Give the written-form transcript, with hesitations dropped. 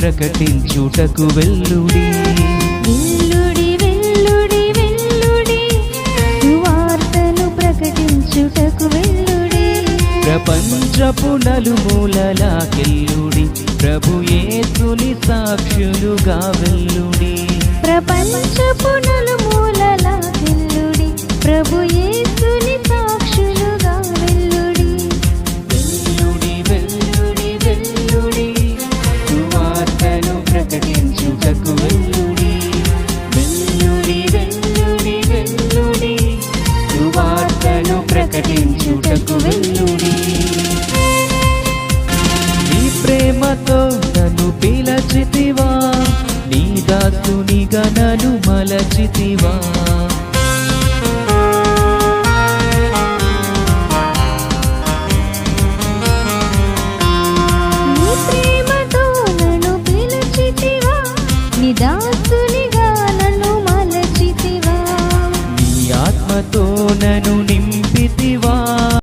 ప్రకటించుటకు వెల్లుడి. వెల్లుడి వెల్లుడి వెల్లుడి సువార్తను ప్రకటించుటకు వెల్లుడి. ప్రపంచపు నలుమూలలాకెల్లుడి, ప్రభు యేసుని సాక్షులుగా వెల్లుడి. ప్రపంచపు నలుమూలలాకెల్లుడి, ప్రభు యేసుని సాక్షులుగా వెల్లుడి. వెల్లుడి వెల్లుడి వెల్లుడి సువార్తను ప్రకటించుటకు వెల్లుడి. వెల్లుడి వెల్లుడి వెల్లుడి సువార్తను ప్రకటించుటకు వెల్లుడి. నీ ప్రేమతో నన్ను పిలచితివా, నీ దాసునిగా నన్ను మలచితివా. నీ ప్రేమతో నన్ను పిలిచితివా, నీ దాసునిగా నన్ను మలచితివా. నీ ఆత్మతో నన్ను